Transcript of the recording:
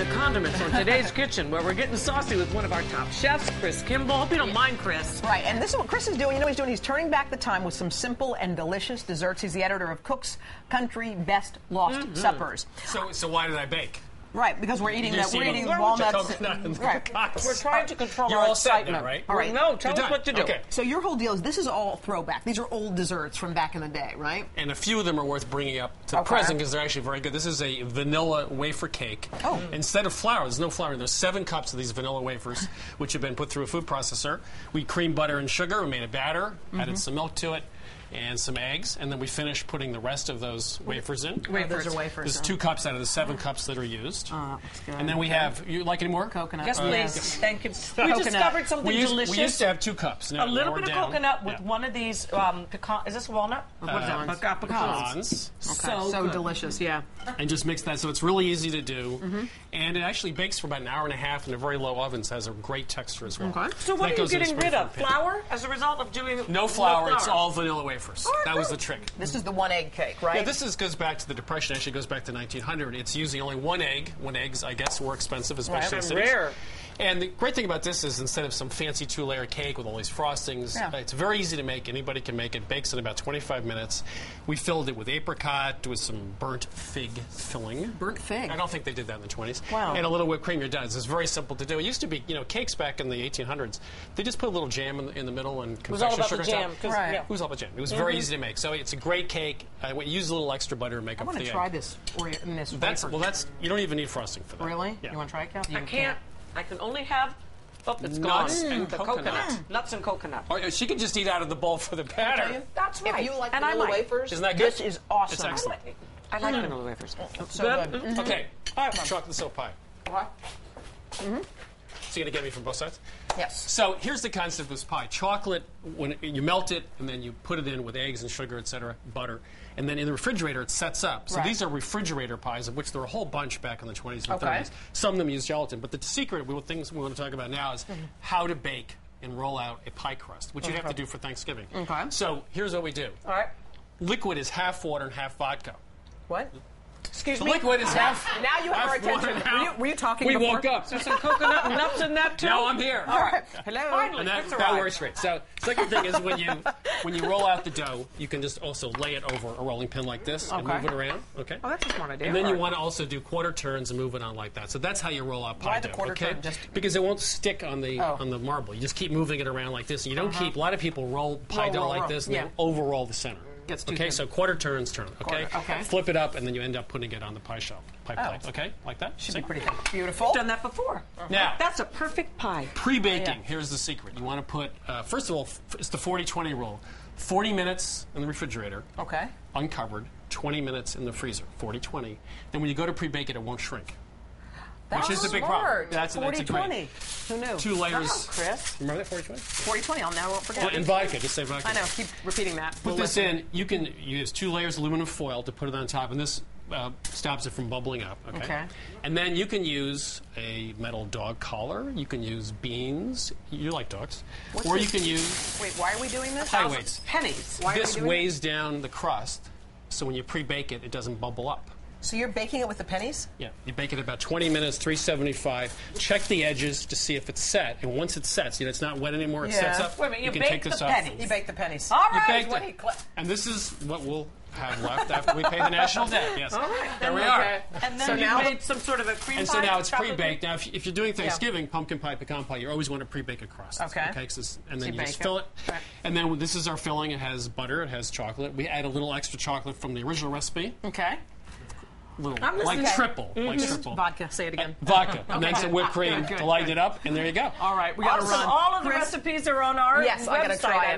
the condiments on today's kitchen, where we're getting saucy with one of our top chefs, Chris Kimball. Hope you don't mind, Chris. Right, and this is what Chris is doing. You know what he's doing? He's turning back the time with some simple and delicious desserts. He's the editor of Cook's Country Best Lost Suppers. So why did I bake? Right, because we're eating walnuts. Right. We're trying to control You're our all set excitement. now, right? All right. No, tell us what to do. Okay. So your whole deal is this is all throwback. These are old desserts from back in the day, right? And a few of them are worth bringing up to the present because they're actually very good. This is a vanilla wafer cake. Oh. Instead of flour, there's no flour. There's 7 cups of these vanilla wafers, which have been put through a food processor. We creamed butter and sugar. We made a batter, added some milk to it, and some eggs, and then we finished putting the rest of those wafers in. Those are wafers. There's 2 cups out of the 7 cups that are used. That's good. And then we have, you like any more? Coconut. Yes, please. Thank you. We discovered something delicious. We used to have 2 cups. Now, a little bit of down. coconut with one of these pecan. Is this walnut? Pecans. So delicious, yeah. And just mix that so it's really easy to do. And it actually bakes for about an hour and a half in a very low oven, so it has a great texture as well. Okay. So what That are you goes in getting rid of? springform Flour as a result of doing No flour, it's all vanilla wafers. That was the trick. This is the 1-egg cake, right? Yeah, this goes back to the Depression. Actually, goes back to 1900. It's using only 1 egg. When eggs, I guess, were expensive, especially in cities. Rare. And the great thing about this is instead of some fancy 2-layer cake with all these frostings, it's very easy to make. Anybody can make it. Bakes in about 25 minutes. We filled it with apricot, with some burnt fig filling. Burnt fig? I don't think they did that in the 20s. Wow. And a little whipped cream, you're done. It's very simple to do. It used to be, cakes back in the 1800s. They just put a little jam in the middle and confection sugar. It was all about the jam. Right. It was all about jam. It was very easy to make. So it's a great cake. Use a little extra butter to make up for the egg. I want to try this. That's you don't even need frosting for that. Really? Yeah. You want to try it, Kathy? I can't. I can only have. Oh, it's Nuts gone. and The coconut. Nuts and coconut. Oh, she could just eat out of the bowl for the batter. That's right. If you like and vanilla wafers, Isn't that good? this is awesome. It's excellent. I like vanilla wafers. So good. Okay, chocolate silk pie. What? So you're going to get me from both sides? Yes. So here's the concept of this pie. Chocolate, when you melt it, and then you put it in with eggs and sugar, etc., butter, and then in the refrigerator it sets up. So these are refrigerator pies, of which there were a whole bunch back in the 20s and 30s. Some of them use gelatin. But the secret, things we want to talk about now is how to bake and roll out a pie crust, which you have to do for Thanksgiving. Okay. So here's what we do. All right. Liquid is half water and half vodka. What? Excuse The me? liquid is half. Now you have our half water attention. and half- Were you talking We before? woke up. There's some coconut and nuts in that too. No, I'm here. All right. Hello. Finally. And That's that all right. works great. So, second thing is when you roll out the dough, you can just also lay it over a rolling pin like this and move it around. Okay. Oh, that's a smart idea. And then you want to also do quarter turns and move it on like that. So that's how you roll out pie Why the dough. quarter okay? turn? Just because it won't stick on the marble. You just keep moving it around like this. And you don't keep. A lot of people roll pie dough like this and then overroll the center. Gets too okay, thin. so quarter turns turn. Okay. Okay. Flip it up and then you end up putting it on the pie shelf, pie plate. Okay, like that. Should be pretty good. Beautiful. Done that before. Now That's a perfect pie. pre-baking. Here's the secret. You want to put first of all, it's the 40-20 rule. 40 minutes in the refrigerator, Okay. uncovered. 20 minutes in the freezer. 40-20. Then when you go to pre-bake it, it won't shrink. That's Which is the big smart. problem. That's a 40-20. great. Who knew? 2 layers. Oh, Chris. Remember that 40-20? 40-20. I'll never forget. Well, and vodka. Just say vodka. I know. Keep repeating that. Put this in. You can use 2 layers of aluminum foil to put it on top, and this stops it from bubbling up. Okay. And then you can use a metal dog collar. You can use beans. You like dogs. Or you can use Wait, why are we doing this? pie weights. Pennies. Why This are we doing weighs down the crust, so when you pre-bake it, it doesn't bubble up. So you're baking it with the pennies? Yeah, you bake it about 20 minutes, 375. Check the edges to see if it's set, and once it sets, it's not wet anymore. It sets up. Wait a minute, you can bake take this the off. pennies. You bake the pennies. All You right. baked it. And this is what we'll have left after we pay the national debt. Yes. All right. There we Okay. are. And then So you now made some sort of a cream And pie. so now it's chocolate pre-baked. Now, if you're doing Thanksgiving, pumpkin pie, pecan pie, you always want to pre-bake a crust. Okay. And then So you you just bake fill it. it. And then this is our filling. It has butter. It has chocolate. We add a little extra chocolate from the original recipe. Okay. I'm listening. Like triple. Like triple. Vodka. Say it again. Vodka. And then some whipped cream Good, to light it up. And there you go. All right. We got to Awesome. run. All of the Chris? recipes are on our Yes, I gotta website. try it.